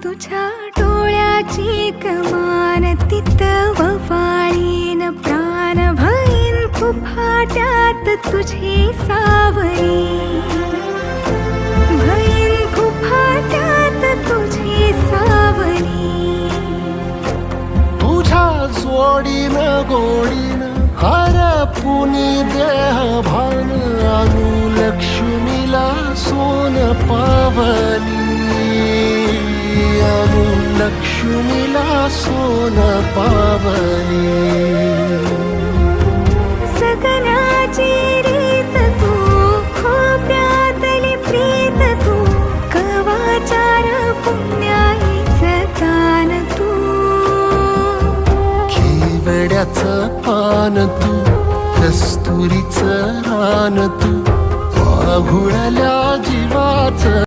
तुझ्या डोळ्याची कमान तिथं ववाळीन प्राण भईन फुफाट्यात तुझी सावरी भईन फुफाट्यात तुझी सावरी तुझ्या जोडीन गोडीन हरपुनी देह भान आणू लक्ष्मीला सोन पावली आणू लक्ष्मीला सोन पावली सगनाची रीत तू खोप्यातली प्रीत तू कवाचार पुण्याईचं तान तू केवड्याचं पान तू कस्तुरीचं रान तू वाघुळल्या जीवाचं